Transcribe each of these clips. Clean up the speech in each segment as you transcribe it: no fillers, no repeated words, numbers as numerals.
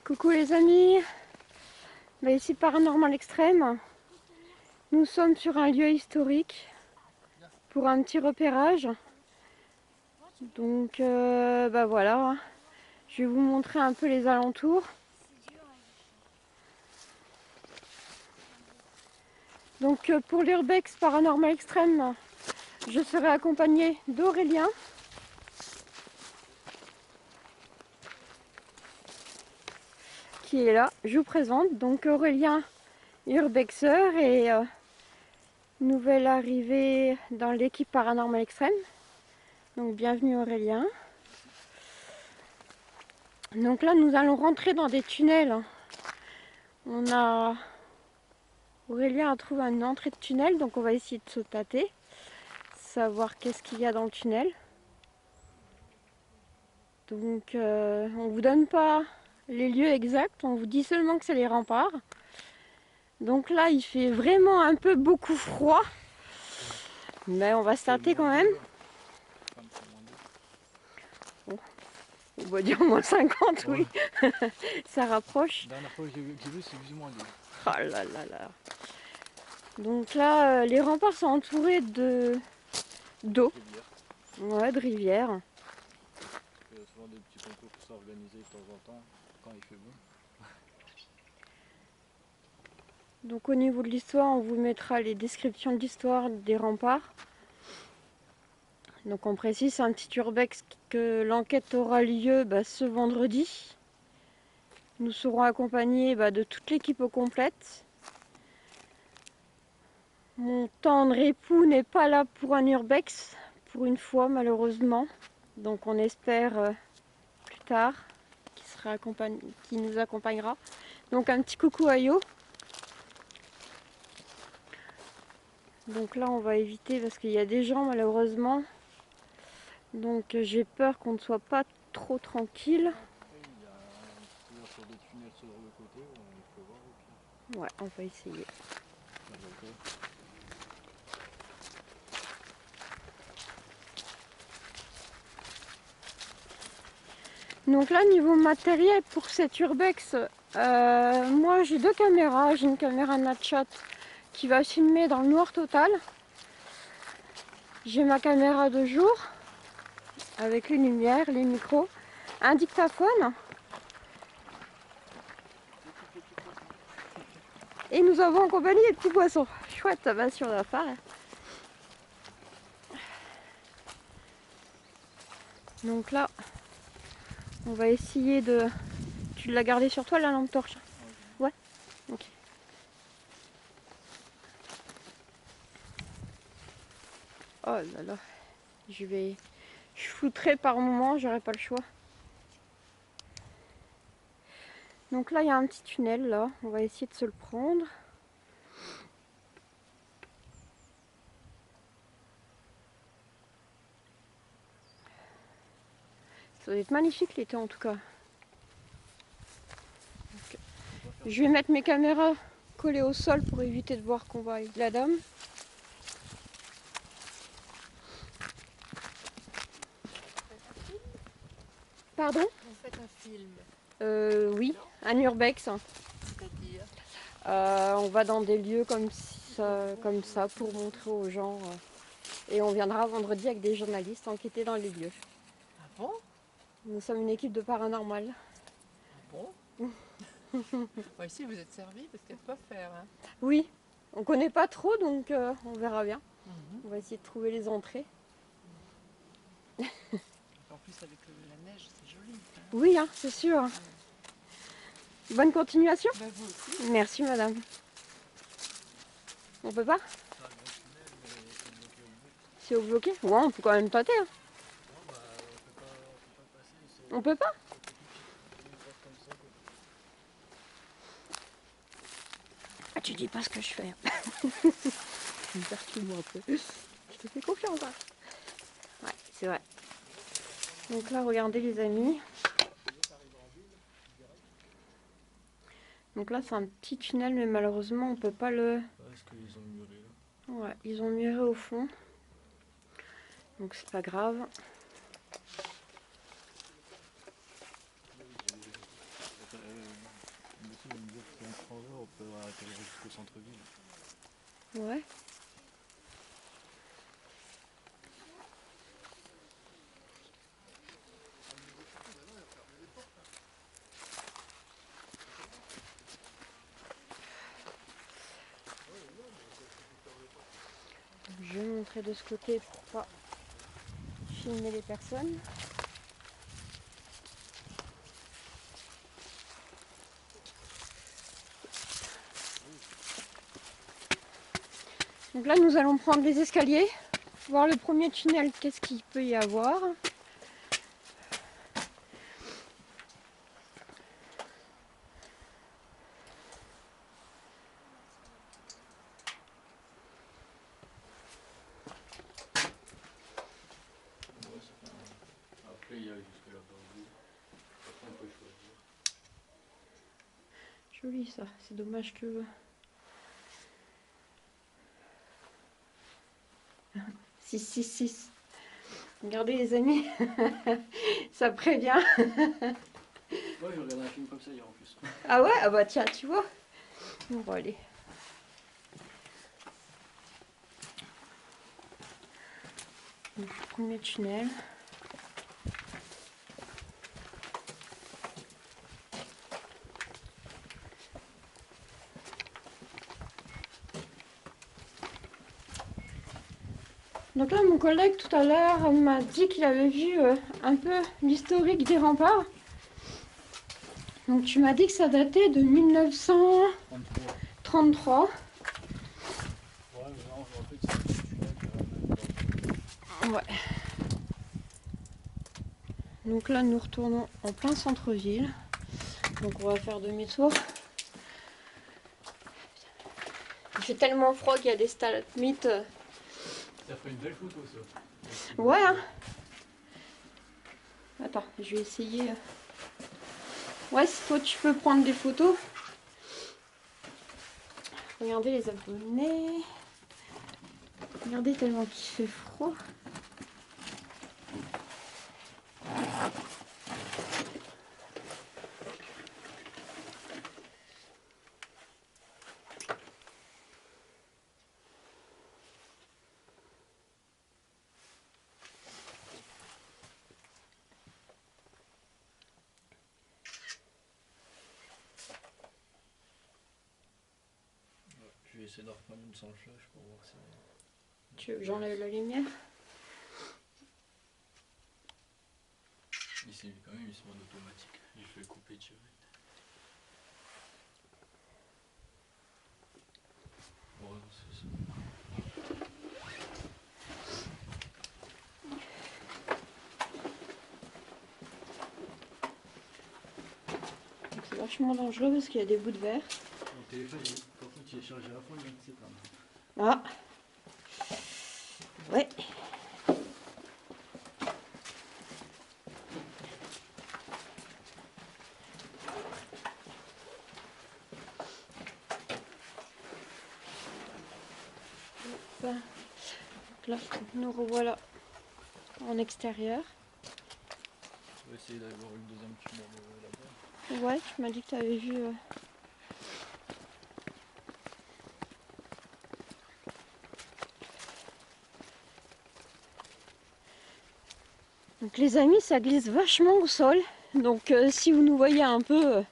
Coucou les amis, ici Paranormal Extrême. Nous sommes sur un lieu historique pour un petit repérage. Donc voilà, je vais vous montrer un peu les alentours. Donc pour l'Urbex Paranormal Extrême, je serai accompagnée d'Aurélien. Qui est là, je vous présente. Donc Aurélien, urbexeur et nouvelle arrivée dans l'équipe Paranormal Extrême. Donc bienvenue Aurélien. Donc là nous allons rentrer dans des tunnels. Aurélien a trouvé une entrée de tunnel, donc on va essayer de se tâter, savoir qu'est-ce qu'il y a dans le tunnel. Donc on vous donne pas les lieux exacts, on vous dit seulement que c'est les remparts. Donc là il fait vraiment un peu beaucoup froid, mais on va se tâter quand même. Bon, on va dire moins 50, oui. Ça rapproche. La dernière fois que j'ai vu, c'est plus ou moins 2. Oh là là là. Donc là, les remparts sont entourés d'eau. Ouais, de rivières. Il y a souvent des petits concours qui sont organisés de temps en temps quand il fait bon. Donc au niveau de l'histoire, on vous mettra les descriptions de l'histoire des remparts. Donc on précise, c'est un petit urbex que l'enquête aura lieu ce vendredi. Nous serons accompagnés de toute l'équipe au complète. Mon tendre époux n'est pas là pour un urbex, pour une fois malheureusement. Donc on espère plus tard qu'il nous accompagnera. Donc un petit coucou à Yo. Donc là on va éviter parce qu'il y a des gens malheureusement. Donc j'ai peur qu'on ne soit pas trop tranquille. Après, il y a sur des tunnels sur le côté, il faut voir au pire. Ouais, on va essayer. Donc là niveau matériel pour cet urbex, moi j'ai deux caméras. J'ai une caméra Natchat qui va filmer dans le noir total. J'ai ma caméra de jour avec les lumières, les micros, un dictaphone. Et nous avons en compagnie des petits poissons. Chouette, ça va sur la phare. Donc là, on va essayer de... Tu l'as gardé sur toi la lampe torche? Ouais. Ok. Oh là là. Je flouterai par moment, j'aurai pas le choix. Donc là, il y a un petit tunnel là. On va essayer de se le prendre. Ça va être magnifique l'été en tout cas. Donc, je vais mettre mes caméras collées au sol pour éviter de voir qu'on va avec la dame. Pardon? Vous faites un film. Oui, un urbex. C'est-à-dire On va dans des lieux comme ça pour montrer aux gens. Et on viendra vendredi avec des journalistes enquêter dans les lieux. Ah bon? Nous sommes une équipe de paranormal. Ah bon? Bon, ici vous êtes servi parce qu'il y a de quoi faire. Hein. Oui, on connaît pas trop donc on verra bien. Mhm. On va essayer de trouver les entrées. En plus avec la neige c'est joli. Hein. Oui, hein, c'est sûr. Bonne continuation. Bah, vous aussi. Merci madame. On peut pas? C'est au bloqué? Ouais, on peut quand même tâter. Hein. On peut pas? Ah, tu dis pas ce que je fais. Tu me perturbes un peu. Je te fais confiance. Hein. Ouais, c'est vrai. Donc là, regardez les amis. Donc là, c'est un petit tunnel, mais malheureusement, on peut pas le... Est-ce qu'ils ont muré là? Ouais, ils ont muré au fond. Donc c'est pas grave. atterrir jusqu'au centre-ville. Ouais. Je vais montrer de ce côté pour pas filmer les personnes. Donc là nous allons prendre les escaliers, voir le premier tunnel, qu'est-ce qu'il peut y avoir. Après, il y a jusque là-bas au bout. Après, on peut choisir. Joli ça, c'est dommage que... 666. Regardez les amis, ça prévient. Ouais, j'ai regardé un film comme ça hier en plus. Ah ouais? Ah bah tiens, tu vois. Bon, bon allez. Donc, premier tunnel. Donc là, mon collègue tout à l'heure m'a dit qu'il avait vu un peu l'historique des remparts. Donc tu m'as dit que ça datait de 1933. 33. Ouais, mais non, en fait, c'est un petit tunnel qui Ouais. Donc là, nous retournons en plein centre-ville. Donc on va faire demi-tour. Il fait tellement froid qu'il y a des stalagmites. Ça ferait une belle photo, ça. Ouais, hein. Attends, je vais essayer. Ouais, si toi tu peux prendre des photos. Regardez les abonnés. Regardez tellement qu'il fait froid. Je vais essayer de reprendre une sans le flash pour voir si... Tu veux que j'enlève la lumière? Ici, quand même, il se mode automatique. Il fait couper direct. Ouais, c'est ça. C'est vachement dangereux parce qu'il y a des bouts de verre. Mon téléphone, par contre, il est chargé à fond, il vient de s'éteindre. Ah. Ouais. Donc là, nous revoilà en extérieur. On va essayer d'aller voir une deuxième tunnel là-bas. Ouais, tu m'as dit que tu avais vu. Donc les amis, ça glisse vachement au sol. Donc si vous nous voyez un peu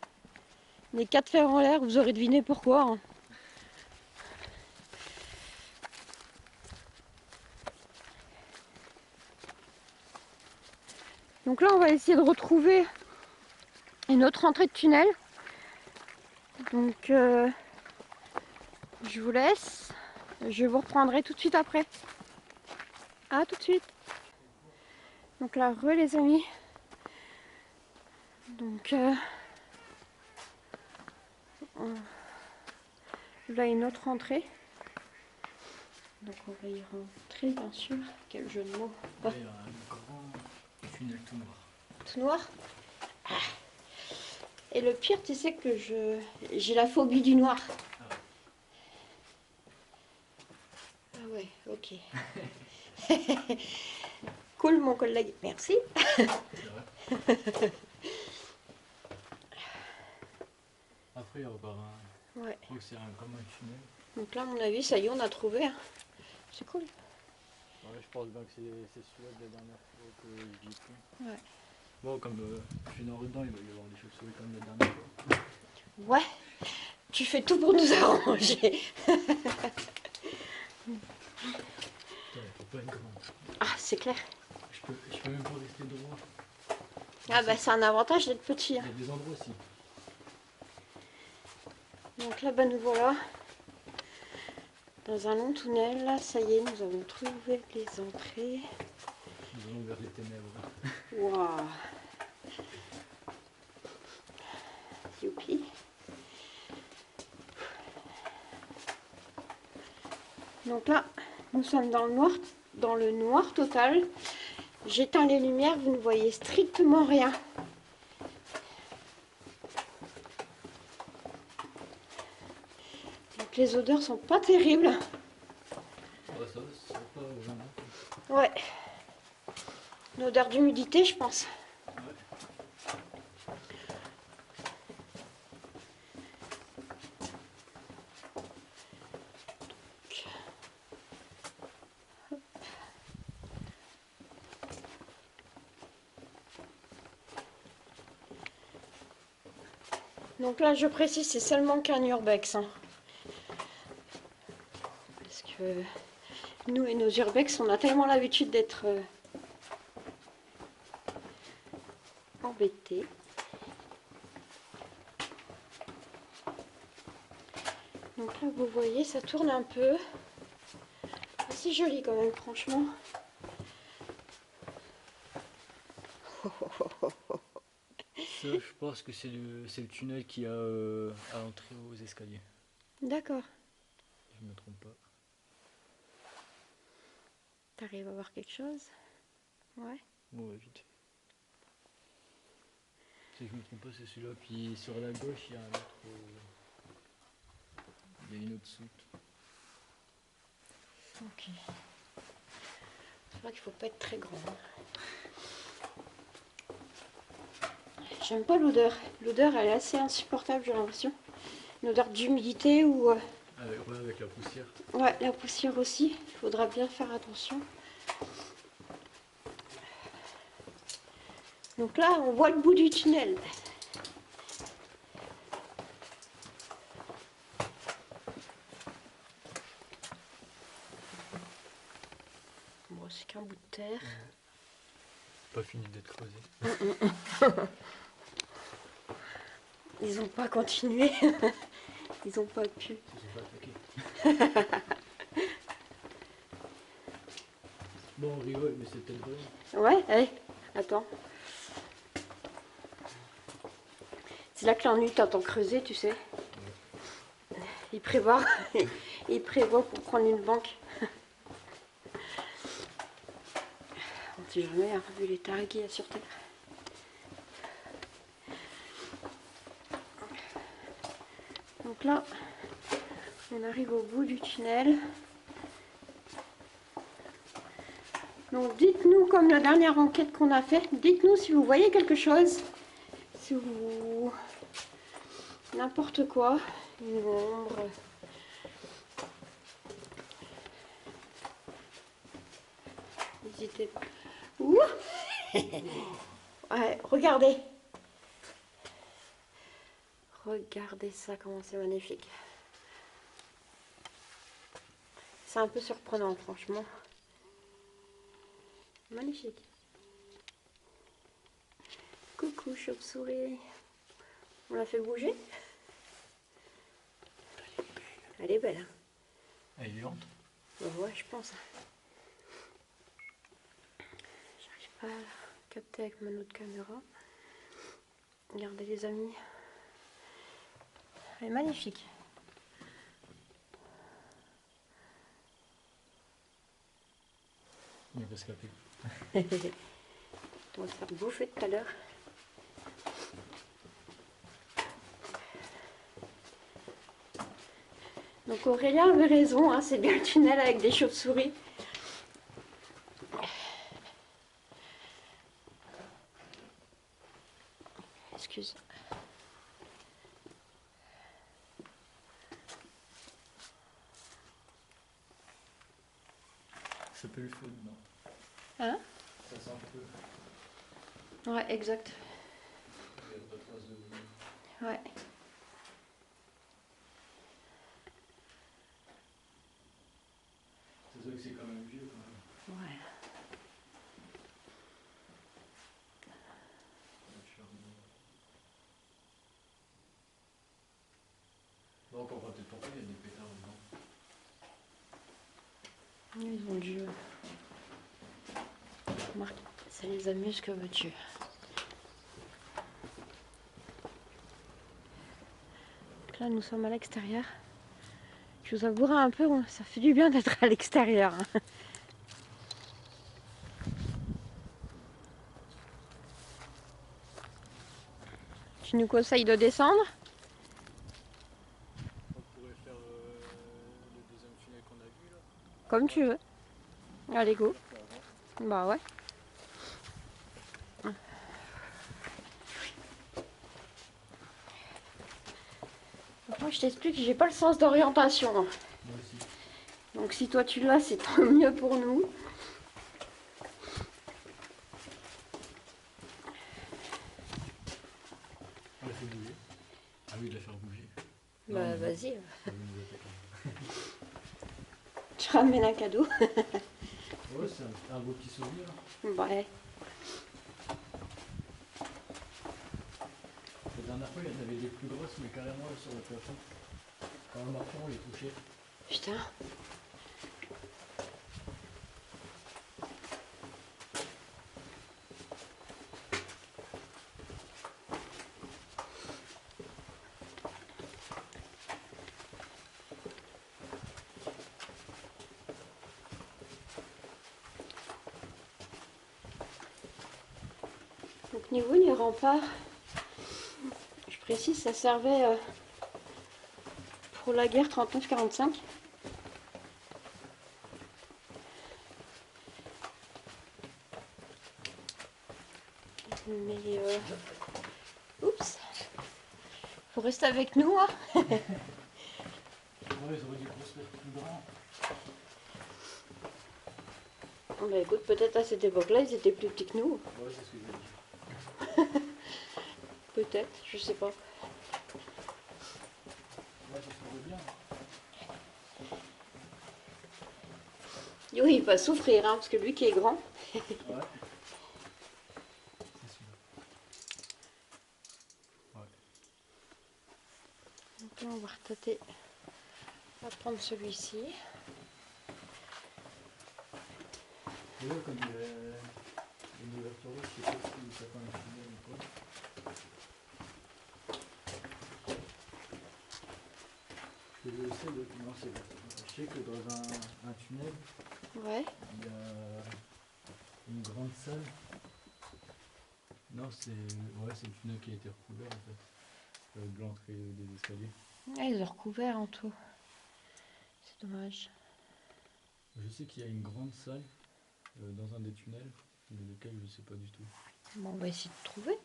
les quatre fers en l'air, vous aurez deviné pourquoi. Hein. Donc là, on va essayer de retrouver une autre entrée de tunnel. Donc je vous laisse. Je vous reprendrai tout de suite après. À tout de suite. Donc là, les amis. Donc là, une autre entrée. Donc on va y rentrer, bien sûr. Quel jeu de mots. Là, il y a un grand tunnel tout noir. Tout noir. Ah. Et le pire, tu sais que j'ai la phobie du noir. Ah ouais, ok. Cool, mon collègue. Merci. Après, il y a encore Ouais. Je crois que c'est comme un tunnel. Donc là, à mon avis, ça y est, on a trouvé. Hein. C'est cool. Ouais, je pense bien que c'est celui-là de la dernière fois que j'y étais. Ouais. Bon, comme je suis dans le dedans, il va y avoir des chauves-souris comme la dernière fois. Ouais. Tu fais tout pour nous arranger. Putain, faut pas être grand. Ah, c'est clair. Je peux même pas rester droit. Ah bah c'est un avantage d'être petit. Il Hein. y a des endroits aussi. Donc là, bah nous voilà dans un long tunnel. Là, ça y est, nous avons trouvé les entrées. Nous allons vers les ténèbres. Waouh. Youpi. Donc là, nous sommes dans le noir total. J'éteins les lumières, vous ne voyez strictement rien. Donc les odeurs sont pas terribles. Ouais, ça pas vraiment. Ouais. Une odeur d'humidité, je pense. Ouais. Donc là, je précise, c'est seulement qu'un urbex. Hein. Parce que nous et nos urbex, on a tellement l'habitude d'être embêtés. Donc là, vous voyez, ça tourne un peu. C'est joli quand même, franchement. Ça, je pense que c'est le tunnel qui a à l'entrée aux escaliers. D'accord. Je me trompe pas. T'arrives à voir quelque chose? Ouais. Ouais, vite. Si je me trompe pas, c'est celui-là. Puis sur la gauche, il y a un autre. Il y a une autre soute. Ok. C'est vrai qu'il faut pas être très grand. Hein. J'aime pas l'odeur. L'odeur, elle est assez insupportable, j'ai l'impression. Une odeur d'humidité ou... Avec la poussière. Ouais, la poussière aussi. Il faudra bien faire attention. Donc là, on voit le bout du tunnel. Bon, c'est qu'un bout de terre. Pas fini d'être creusé. Ils ont pas continué. Ils ont pas pu. Ils sont pas attaqués. Bon, on rigole, mais c'est peut-être vrai. Ouais, allez, attends. C'est là que l'ennui t'entend creuser, tu sais. Il prévoit, il prévoit pour prendre une banque. On sait jamais, hein, vu les tarés qu'il y a sur Terre. Donc là, on arrive au bout du tunnel. Donc dites-nous, comme la dernière enquête qu'on a faite, dites-nous si vous voyez quelque chose. Si vous... N'importe quoi. Une ombre. N'hésitez pas. Ouh. Ouais, regardez. Regardez ça, comment c'est magnifique. C'est un peu surprenant, franchement. Magnifique. Coucou, chauve-souris. On l'a fait bouger. Elle est belle. Hein. Elle est lente. Ouais, je pense. J'arrive pas à la capter avec mon autre caméra. Regardez les amis. Elle est magnifique. Il est rescapé. On va se faire bouffer tout à l'heure. Donc Aurélien avait raison, hein, c'est bien le tunnel avec des chauves-souris. Excuse. Ça peut le feu dedans. Hein? Ça sent le feu. Ouais, exact. Il n'y a pas de trace de brûlure. Ouais. C'est vrai que c'est quand même vieux quand même. Ouais. Donc on comprend peut-être pourquoi il y a des pétards dedans. Ils ont dû. Remarque, ça les amuse, que veux-tu. Donc là, nous sommes à l'extérieur. Je vous avouerai un peu, ça fait du bien d'être à l'extérieur. Hein. Tu nous conseilles de descendre? On pourrait faire le deuxième tunnel qu'on a vu là. Comme tu veux. Allez, go. Bah ouais. Donc moi je t'explique, j'ai pas le sens d'orientation. Moi aussi. Donc si toi tu l'as, c'est tant mieux pour nous. On l'a fait bouger. Ah oui, de la faire bouger. Bah Non, mais vas-y, elle va nous attaquer. tu ramènes un cadeau. Ouais, c'est un beau petit souvenir. Bah ouais. La dernière fois, il y en avait des plus grosses, mais carrément sur le plafond. Quand on marchait, on les touchait. Putain. Donc niveau les remparts, je précise, ça servait pour la guerre 39-45. Mais oups, faut rester avec nous. Hein. Ouais, ils auraient dû construire plus grand. Bah écoute, peut-être à cette époque-là, ils étaient plus petits que nous. Ouais, c'est ce que j'ai dit. Peut-être, je sais pas. Ouais, ça serait bien. Oui, il va souffrir, hein, parce que lui qui est grand. Ouais. C'est sûr. Ouais. Donc là, on va retâter. On va prendre celui-ci. Et là, comme il y a une ouverture là, je sais pas si ça fait un tunnel ou pas. Je sais, non, c'est vrai. Je sais que dans un tunnel, Ouais. il y a une grande salle. Non, c'est le tunnel qui a été recouvert en fait. Avec l'entrée des escaliers. Ah, ils ont recouvert en tout. C'est dommage. Je sais qu'il y a une grande salle dans un des tunnels, mais lequel je sais pas du tout. Bon, on va essayer de trouver.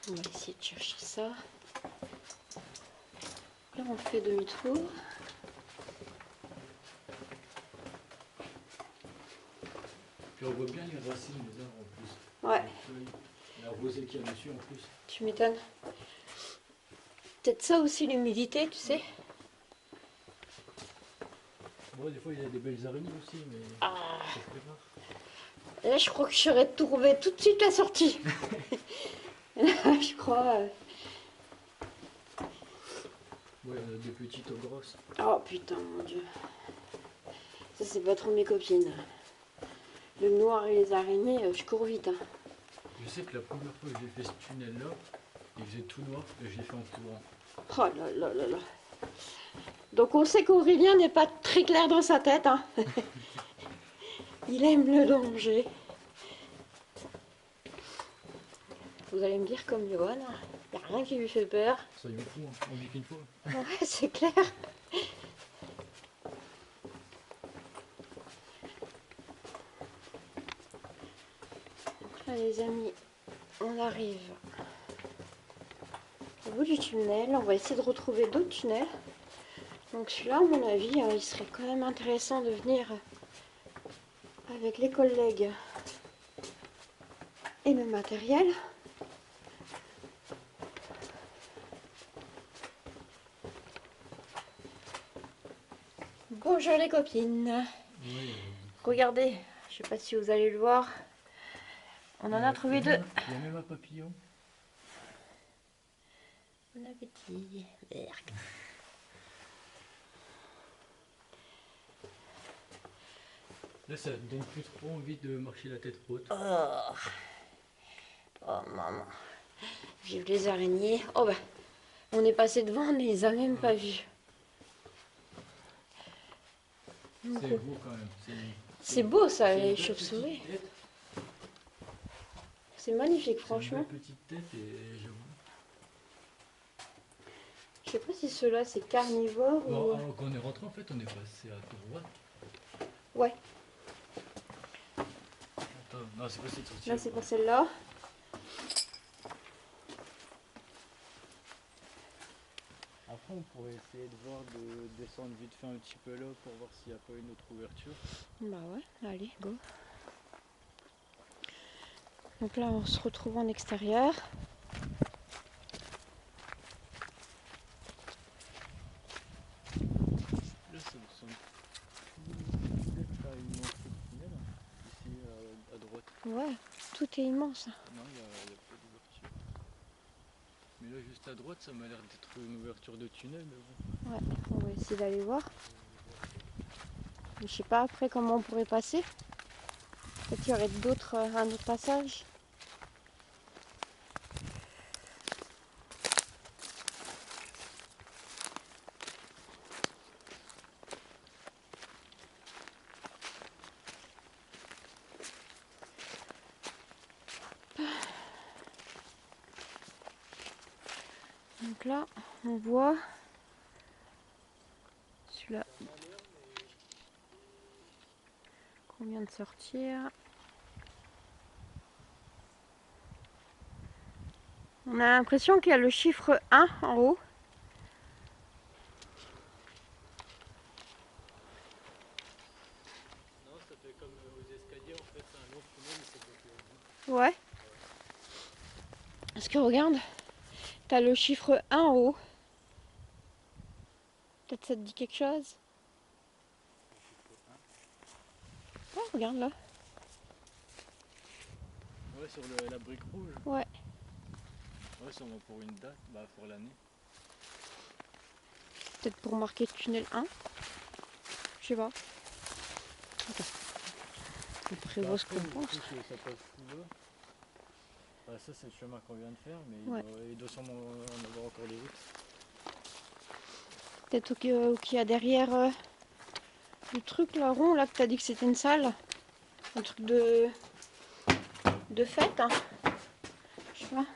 On va essayer de chercher ça. Là, on fait demi-tour. Puis on voit bien les racines des arbres en plus. Ouais, Les feuilles, la rosée qu'il y a dessus en plus. tu m'étonnes. Peut-être ça aussi, l'humidité, tu sais. Ouais, des fois il y a des belles araignées aussi, mais Ah. c'est très rare. Là, je crois que j'aurais trouvé tout de suite la sortie. Là, je crois. Ouais, des petites aux grosses. Oh putain, mon dieu. Ça, c'est pas trop mes copines. Le noir et les araignées, je cours vite. Hein. Je sais que la première fois que j'ai fait ce tunnel là, il faisait tout noir et je l'ai fait en courant. Oh là là là là. Donc on sait qu'Aurélien n'est pas très clair dans sa tête. Hein. Il aime le danger. Vous allez me dire comme Johan, il n'y a rien qui lui fait peur. Ça y est fou, hein. On vit qu'une fois. Ouais, c'est clair. Donc là les amis, on arrive au bout du tunnel. On va essayer de retrouver d'autres tunnels. Donc celui-là, à mon avis, il serait quand même intéressant de venir avec les collègues et le matériel. Bonjour les copines. Oui, Regardez, je sais pas si vous allez le voir. On en a trouvé deux. Il y a même un papillon. Bon appétit. Merde. Là, ça me donne plus trop envie de marcher la tête haute. Oh. Oh maman. Vive les araignées. Oh bah, on est passé devant, on ne les a même pas vues. C'est beau quand même. C'est beau ça, c'est les une belle chauves-souris. petite tête. C'est magnifique, C'est une franchement. belle petite tête et j'avoue. Je sais pas si ceux-là c'est carnivore Bon, ou. alors qu'on est rentré, en fait, on est passé à droite. Ouais, Attends, non, c'est pas cette sortie. là c'est pas celle-là. Après, on pourrait essayer de voir, de descendre vite fait un petit peu là pour voir s'il n'y a pas une autre ouverture. Bah ouais, allez, go. Donc là on se retrouve en extérieur. Là, ça me semble peut-être à une entrée de tunnel, ici à droite. Ouais, tout est immense. Non, il y a pas d'ouverture. Mais là, juste à droite, ça m'a l'air d'être une ouverture de tunnel. Mais bon. Ouais, on va essayer d'aller voir. Mais je sais pas après comment on pourrait passer. Peut-être qu'il y aurait d'autres, un autre passage. Donc là, on voit celui-là qu'on vient de sortir. On a l'impression qu'il y a le chiffre 1 en haut. Non, ça fait comme aux escaliers, en fait, c'est un long tunnel et c'est bloqué. Ouais. Parce que regarde, t'as le chiffre 1 en haut. Peut-être ça te dit quelque chose. Oh, regarde là. Ouais, sur la brique rouge. Ouais. Ouais, sûrement pour une date, bah pour l'année. Peut-être pour marquer tunnel 1. Je sais pas. Attends. On prévoit ce qu'on pense. Ça passe tout là. Bah, ça, c'est le chemin qu'on vient de faire, mais Ouais. il doit sûrement en avoir encore des routes. Peut-être qu'il y a derrière le truc là rond là que t'as dit que c'était une salle. Un truc de fête. Hein. Je sais pas.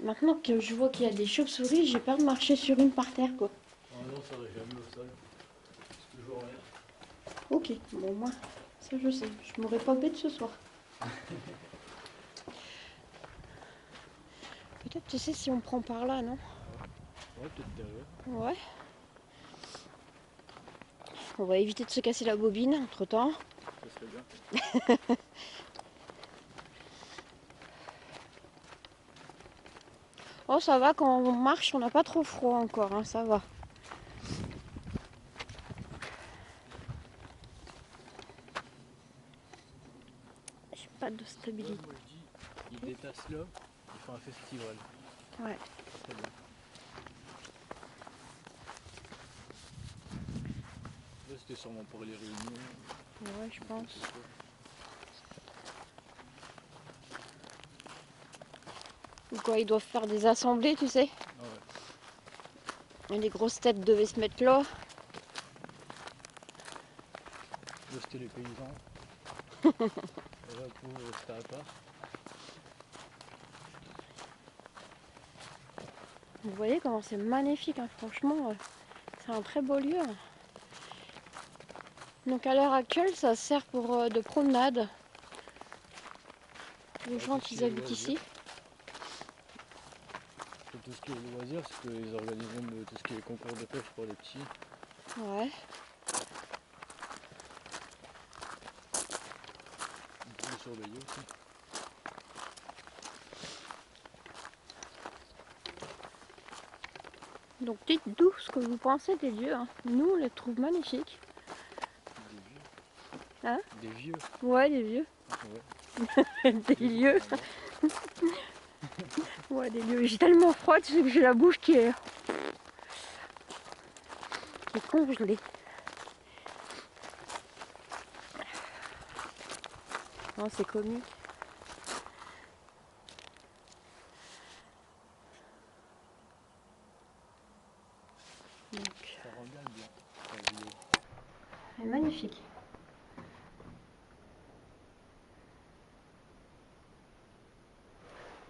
Maintenant que je vois qu'il y a des chauves-souris, j'ai peur de marcher sur une par terre quoi. Oh non, ça va jamais au sol. C'est toujours en l'air. Ok, bon moi, ça je sais. Je m'aurais pas bête ce soir. Peut-être tu sais si on prend par là, non? Ouais, peut-être derrière. Ouais. On va éviter de se casser la bobine entre temps. Ça serait bien. Oh ça va, quand on marche, on n'a pas trop froid encore, hein, ça va. J'ai pas de stabilité. Ouais, moi je dis, ils détassent là, ils font un festival. Ouais. Très bien. Là, c'était sûrement pour les réunions. Ouais, je pense. Ou quoi, ils doivent faire des assemblées, tu sais. Ah ouais. Et les grosses têtes devaient se mettre là. Là, c'était les paysans. Et là, pour c'était à part. Vous voyez comment c'est magnifique, hein, franchement. C'est un très beau lieu. Donc à l'heure actuelle, ça sert pour de promenade. Les gens qui habitent ici. C'est tout ce qui est loisirs, c'est qu'ils organisent même tout ce qui est concours de pêche pour les petits. Ouais. Ils peuvent les surveiller aussi. Donc dites-nous ce que vous pensez des lieux. Hein. Nous, on les trouve magnifiques. Des vieux. Hein? Des vieux. Ouais, des lieux. Ouais. Des lieux. Ouais, des lieux. J'ai tellement froid, tu sais que j'ai la bouche qui est congelée. Non, c'est comique. Donc, Ça regarde bien. c'est magnifique.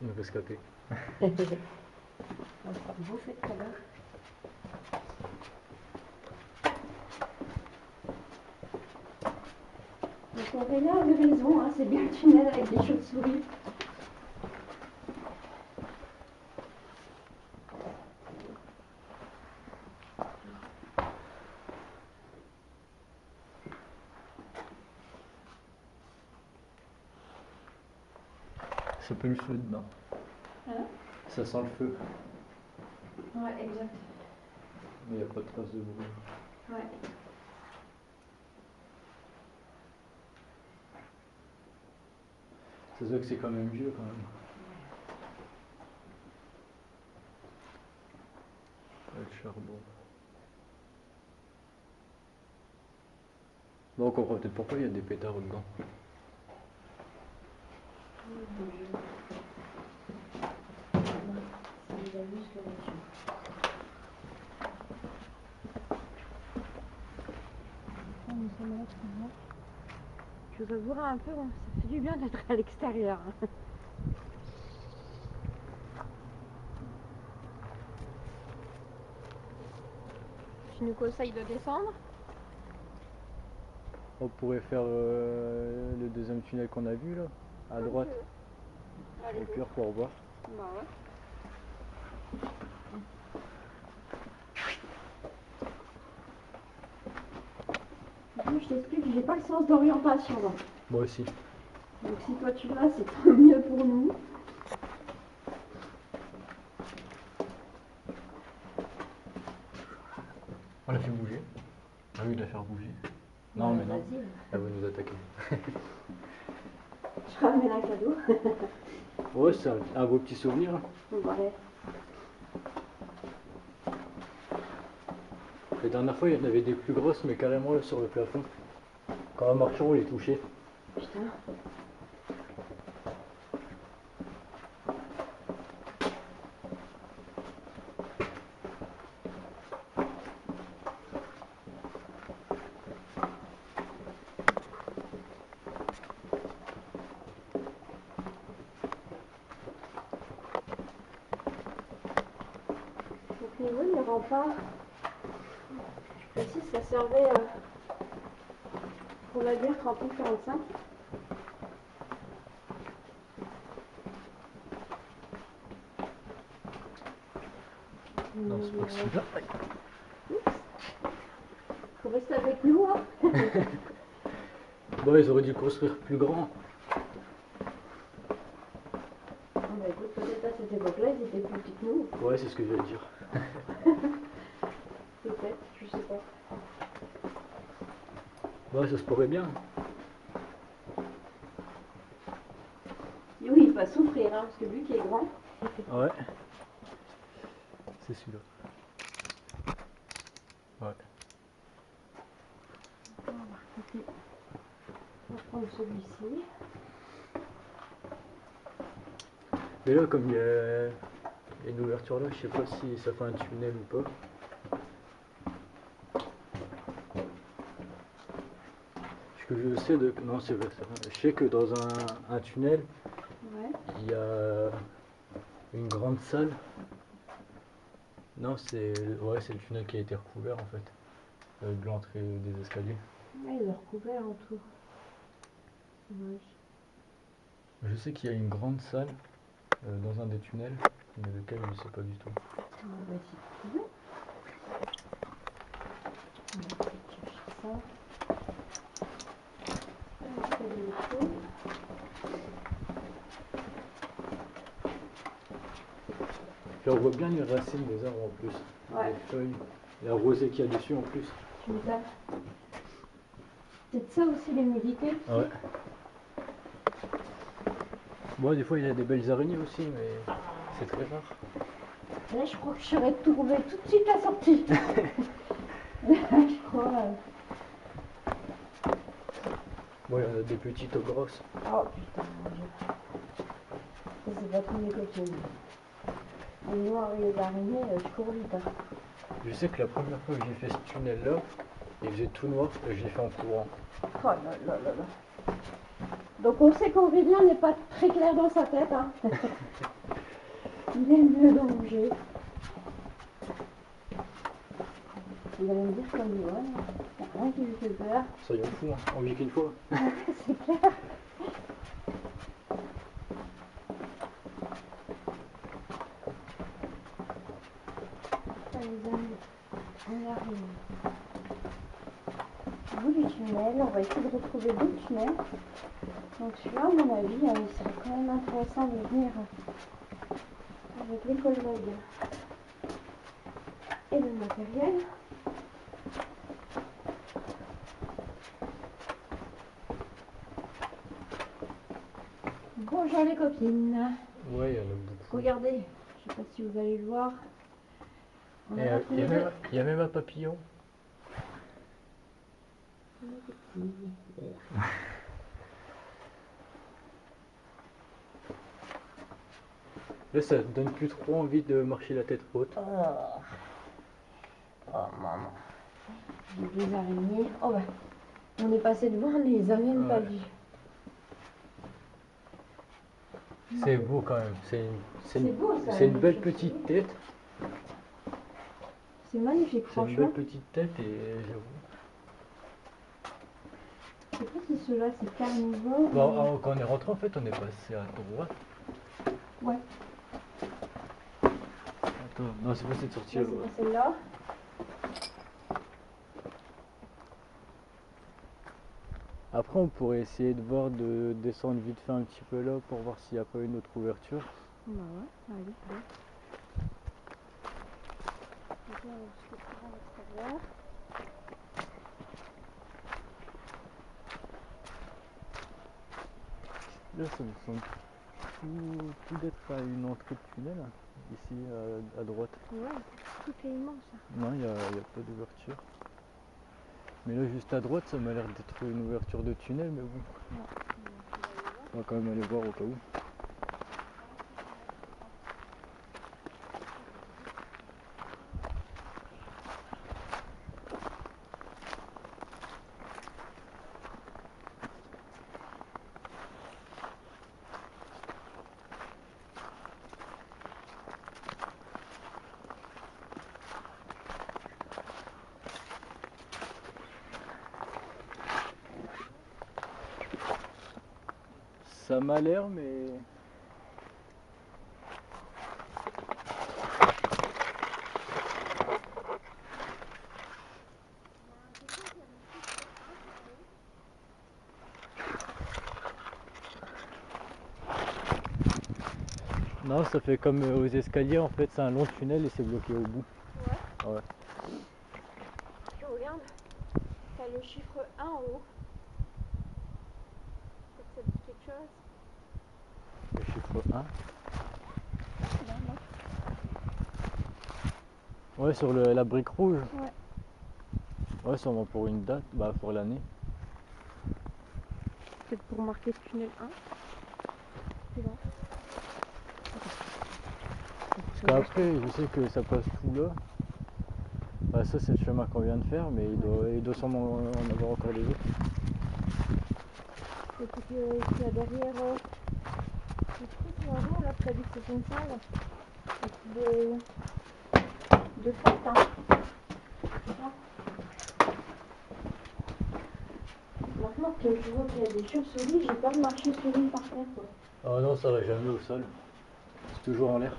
On va se caper. On va bouffer tout à l'heure. Donc Aurélia avait raison, hein, c'est bien le tunnel avec des chauves-souris. Ça peut le feu dedans. Hein? Ça sent le feu. Ouais, exact. Mais il n'y a pas de trace de bruit. Ouais. Ça se voit que c'est quand même vieux quand même. Ouais, le charbon. Bon, on comprend peut-être pourquoi il y a des pétards dedans. Je vous avouerai un peu, hein, ça fait du bien d'être à l'extérieur. Hein. Tu nous conseilles de descendre? On pourrait faire le deuxième tunnel qu'on a vu là, à droite, Allez, au pire pour voir. bah ouais. Moi, je t'explique, j'ai pas le sens d'orientation. Donc. Moi aussi. Donc si toi tu l'as, c'est trop mieux pour nous. On l'a fait bouger. Ah oui, de la faire bouger. Non, mais non. Vas-y, Elle va nous attaquer. je ramène un cadeau. Ouais, c'est un beau petit souvenir. Ouais. La dernière fois, il y en avait des plus grosses, mais carrément là, sur le plafond. Quand on marchait, on les touchait. Putain. Donc niveau les remparts, je précise, ça servait pour la guerre 39-45. Non, c'est pas que celui-là. Faut rester avec nous, hein. Bon, ils auraient dû construire plus grand. Ah bah écoute, peut-être à cette époque-là, ils étaient plus petits que nous. Ouais, c'est ce que je vais dire. Peut-être, je sais pas. Ouais, ça se pourrait bien. Et oui, il va souffrir, hein, parce que lui qui est grand. Ouais. C'est celui-là. Ouais. On va prendre celui-ci. Mais là, comme il y a une ouverture là, je sais pas si ça fait un tunnel ou pas. Ce que je sais de... Non, c'est vrai, c'est vrai. Je sais que dans un tunnel, Ouais. il y a une grande salle. Non, c'est ouais, c'est le tunnel qui a été recouvert en fait. De l'entrée des escaliers. Ouais, il est recouvert en tout. Ouais. Je sais qu'il y a une grande salle dans un des tunnels. Mais lequel, je ne sais pas du tout. On va essayer de trouver. On va essayer de chercher ça. On va faire des choses. Puis on voit bien les racines des arbres en plus. Ouais. Les feuilles, la rosée qu'il y a dessus en plus. Tu m'étonnes. Peut-être ça aussi l'humidité. tu sais. Ouais. Bon, des fois il y a des belles araignées aussi, mais c'est très rare. Là, je crois que je serais trouvé tout de suite la sortie. Je crois. Bon, il y en a des petites aux grosses. Oh putain, mon Dieu. Ça, c'est pas tous mes coquilles. Les noirs et les araignées, je cours vite. Hein. Je sais que la première fois que j'ai fait ce tunnel-là, il faisait tout noir et je l'ai fait en courant. Oh là là là là. Donc on sait qu'Aurélien n'est pas très clair dans sa tête. Hein. Il aime le danger. Vous allez me dire comme il va, il n'y a rien qui lui fait peur. Soyons fous, hein. On vit qu'une fois. C'est clair. Ça, les amis, on arrive au bout du tunnel. On va essayer de retrouver d'autres tunnels. Donc celui-là, à mon avis, il serait quand même intéressant de venir avec les collègues et le matériel. Bonjour les copines. Ouais, il y en a beaucoup. Regardez, je sais pas si vous allez le voir. On Et, a il y a même un papillon. Là, ça te donne plus trop envie de marcher la tête haute. Oh, maman. J'ai des araignées. Oh bah, on est passé devant, on les a même pas Ouais. vues. C'est beau quand même. C'est C'est beau ça. c'est une les belle chauves-souris. petite tête. C'est magnifique, C'est une franchement. belle petite tête et j'avoue. Je sais pas si ceux-là c'est carnivore. Bon, quand on est rentré, en fait, on est passé à droite. Ouais. Attends, non, c'est pas cette sortie Là, là. c'est pas celle-là. Après, on pourrait essayer de voir, de descendre vite fait un petit peu là pour voir s'il n'y a pas une autre ouverture. Bah ouais, allez, allez. Donc là, on va jusqu'au courant à l'extérieur. Là, ça me semble tout d'être à une entrée de tunnel, ici à droite. Ouais, tout est immense. Non, il n'y a pas d'ouverture. Mais là, juste à droite, ça m'a l'air d'être une ouverture de tunnel, mais bon. On va quand même aller voir au cas où. Ça m'a l'air, mais... Non, ça fait comme aux escaliers, en fait, c'est un long tunnel et c'est bloqué au bout. Ouais. Ouais. Tu regardes, t'as le chiffre 1 en haut. Peut-être ça dit quelque chose. Le chiffre 1. Ouais, sur la brique rouge. Ouais. Ouais, sûrement pour une date, bah pour l'année. Peut-être pour marquer ce tunnel 1. C'est bon. Parce qu'après, je sais que ça passe tout là. Bah, ça, c'est le chemin qu'on vient de faire, mais il doit sûrement en avoir encore des autres. Et puis qu'il y a derrière le truc là-haut, là, près du une salle. Et puis de fête, hein. Là. Maintenant que je vois qu'il y a des chauves-souris, j'ai peur de marcher sur une par terre, quoi. Oh non, ça va jamais au sol. C'est toujours en l'air.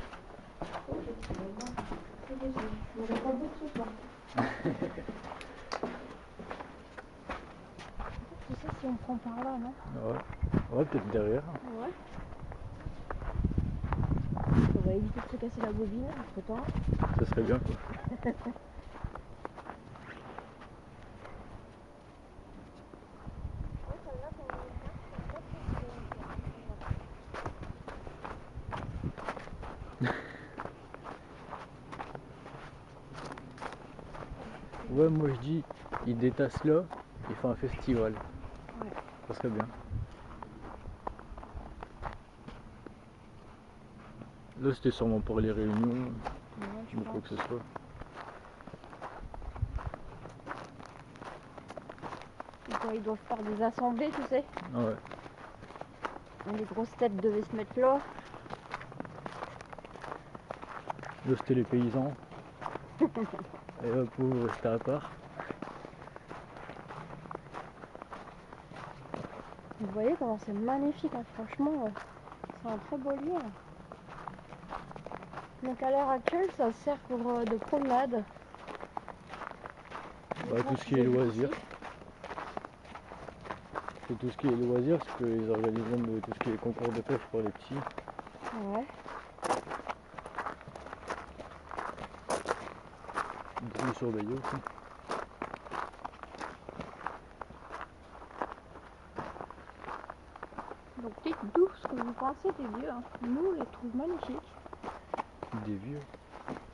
je n'aurai pas le bout de ce soir. Tu sais si on prend par là, non? Ouais, peut-être derrière. Ouais. On va éviter de se casser la bobine entre temps. Ça serait bien quoi. Ouais, moi je dis, il détasse là, il fait un festival. Ouais. Ça serait bien. Là c'était sûrement pour les réunions, Ouais, ou quoi que ce soit. Ils doivent faire des assemblées, tu sais. Ouais. Les grosses têtes devaient se mettre là. Là c'était les paysans. Et hop, vous restez à part. Vous voyez comment c'est magnifique, hein. Franchement, c'est un très beau lieu. Donc à l'heure actuelle, ça sert pour de promenade. Bah, tout ce qui est loisirs. C'est tout ce qui est loisirs, parce qu'ils organisent même tout ce qui est concours de pêche pour les petits. Ouais. Beaucoup surveillés aussi. Donc dites-nous ce que vous pensez des vieux. Hein. Nous, on les trouve magnifiques. Des vieux.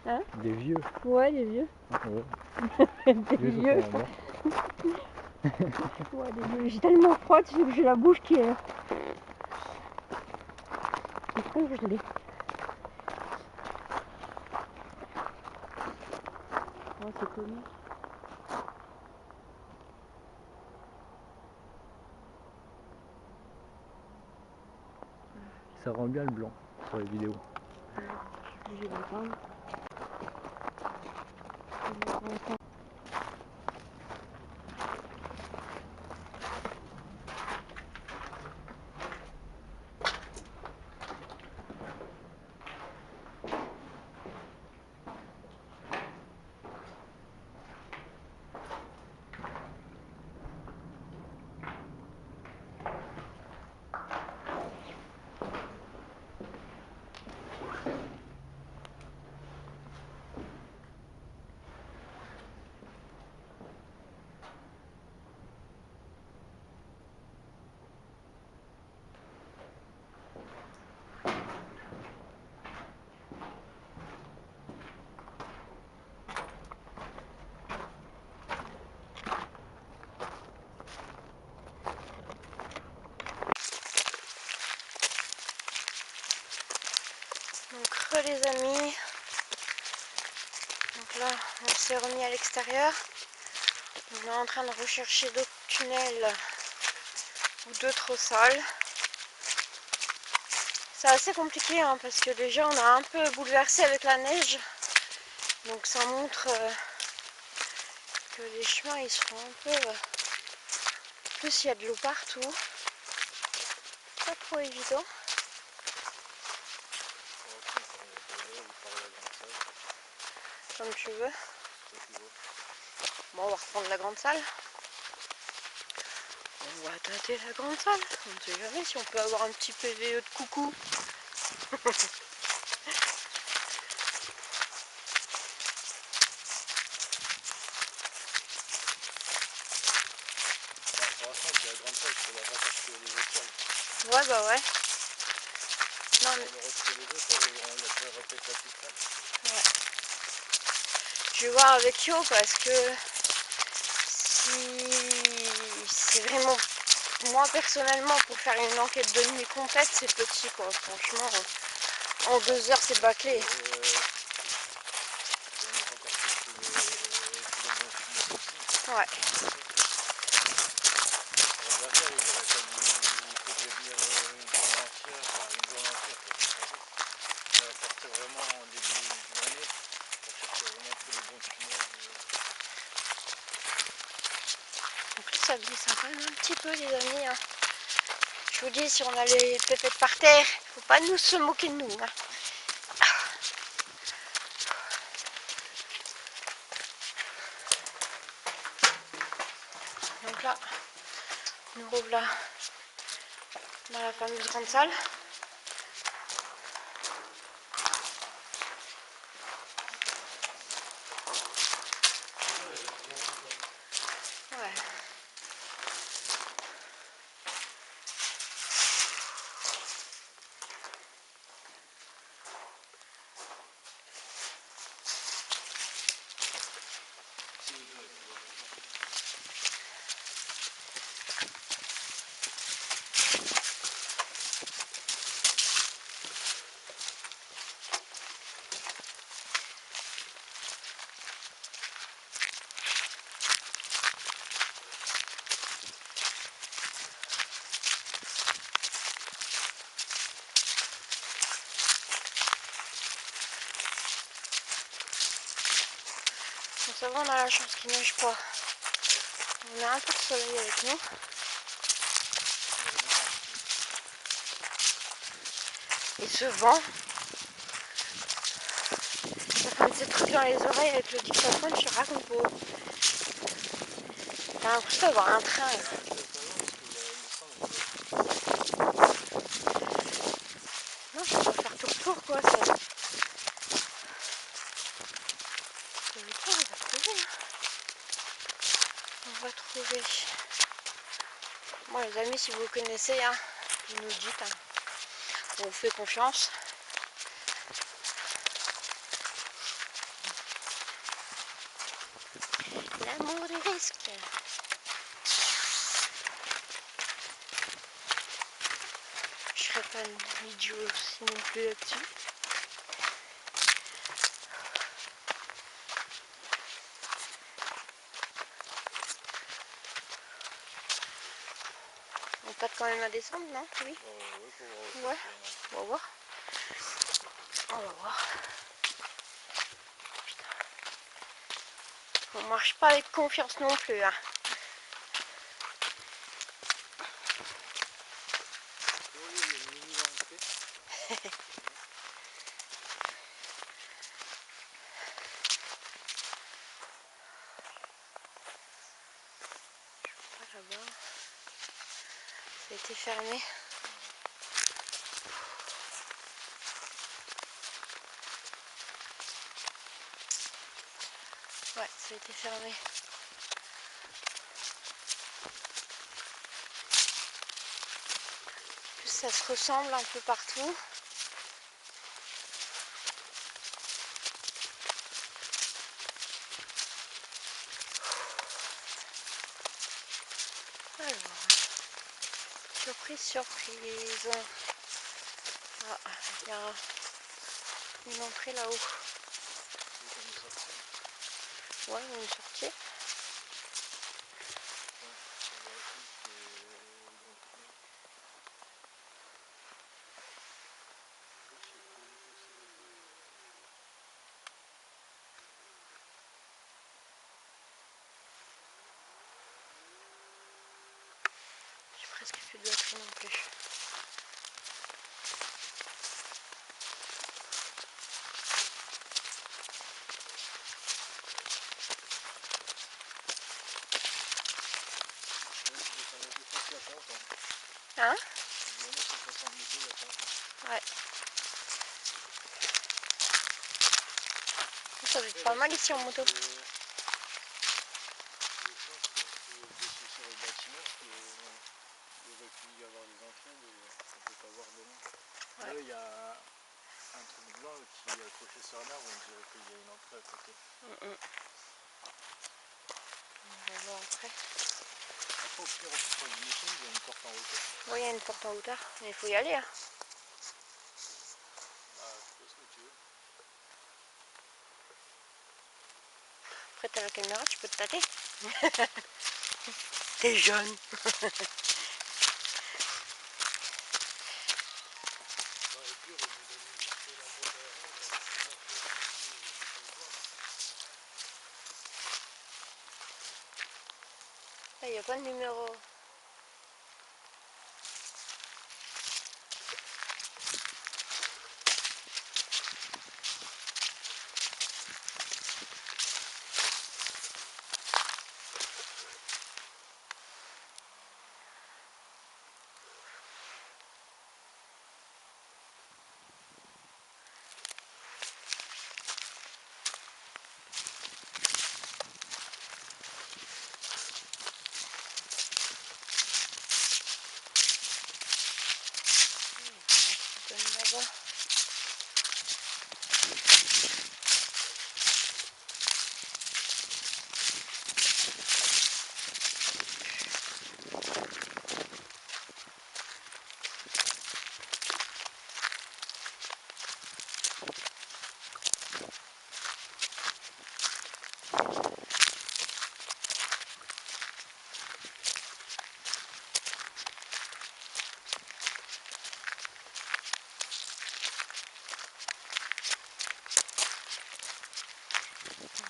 Hein? Des vieux. Ouais, des vieux. Ouais. Des Vieux, vieux. ça sent Ouais, des vieux. J'ai tellement froid, tu sais que j'ai la bouche qui est... congelée. Oh, c'est comique. Ça rend bien le blanc sur les vidéos. Je vais prendre. Donc les amis, donc là on s'est remis à l'extérieur, on est en train de rechercher d'autres tunnels ou d'autres salles. C'est assez compliqué hein, parce que déjà on a un peu bouleversé avec la neige, donc ça montre que les chemins ils seront un peu... En plus il y a de l'eau partout, pas trop évident. Comme tu veux. Bon, on va reprendre la grande salle. On va tâter la grande salle. On ne sait jamais si on peut avoir un petit PVE de coucou. Ouais, bah ouais. Non, mais... Ouais. Je vais voir avec Yo parce que si c'est vraiment, moi personnellement, pour faire une enquête de nuit complète, c'est petit quoi. Franchement, en 2 heures c'est bâclé. Ouais. Donc là ça glisse quand même un petit peu les amis. Hein. Je vous dis, si on a les pépettes par terre, faut pas nous se moquer de nous. Hein. Donc là, nous revoilà dans la fameuse grande salle. Ouais. Bon, ça va, on a la chance qu'il neige pas. On a un peu de soleil avec nous. Et ce vent, ça fait un petit truc dans les oreilles avec le dictaphone, je te raconte pas. T'as l'impression d'avoir un train. Non, je vais pas faire tout le tour quoi. C'est le tour, on va trouver. Hein. On va trouver. Bon les amis, si vous connaissez, hein, vous nous dites. Hein. On vous fait confiance. L'amour du risque. Je serais pas une idiot aussi non plus là-dessus. On tâte quand même à descendre, non? Oui. Ouais. On va voir. On va voir. Putain. On marche pas avec confiance non plus. Hein. Là-bas. Ça a été fermé. Ouais, ça a été fermé. En plus, ça se ressemble un peu partout. Alors, surprise, surprise. Ah, il y a une entrée là-haut. Ouais, une sortie. J'ai presque plus de batterie non plus. Hein? Ouais. Ça doit être pas mal ici en moto. Ouais. Là, il y a un truc blanc qui est accroché sur un arbre, on dirait qu'il y a une entrée à côté. On va voir après. Après, au pire, on peut du meeting, il y a une porte en hauteur. Oui, il y a une porte en hauteur, mais il faut y aller. Hein. Ah, tu fais ce que tu veux. Après, t'as la caméra, tu peux te tâter. T'es jeune. Là, il n'y a pas de numéro.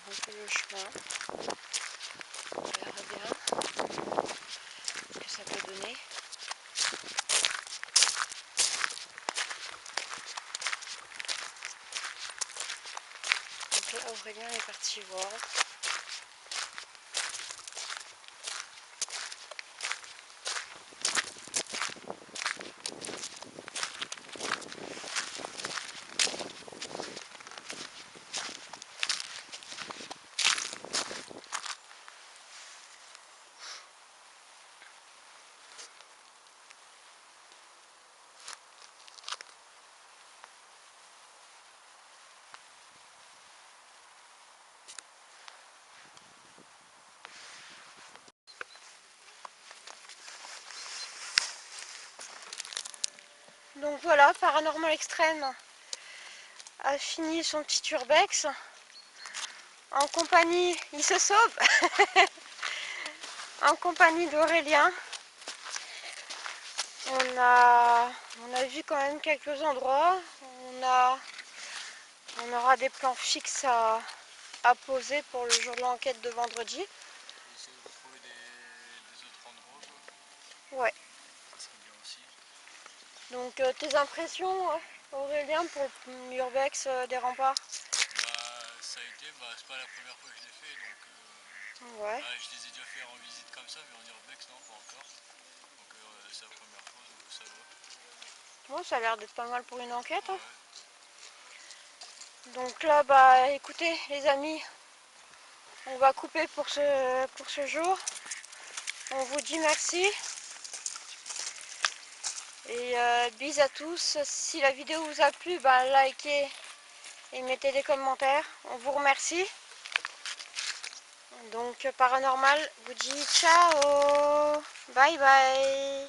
un peu le chemin. On verra bien ce que ça peut donner. Donc là, Aurélien est parti voir. Donc voilà, Paranormal Extrême a fini son petit urbex. En compagnie, il se sauve, en compagnie d'Aurélien. On a vu quand même quelques endroits. On aura des plans fixes à poser pour le jour de l'enquête de vendredi. Essayer de trouver des autres endroits, quoi. Ouais. Ça serait bien aussi. Donc tes impressions, Aurélien, pour l'urbex des remparts? Ça a été, c'est pas la première fois que je l'ai fait, donc Ouais. je les ai déjà fait en visite comme ça, mais en urbex non, pas encore. Donc c'est la première fois, donc ça va. Bon, ça a l'air d'être pas mal pour une enquête. Ouais. Donc là, écoutez les amis, on va couper pour ce jour. On vous dit merci. Et bis à tous. Si la vidéo vous a plu, likez et mettez des commentaires. On vous remercie. Donc Paranormal vous dit ciao. Bye bye.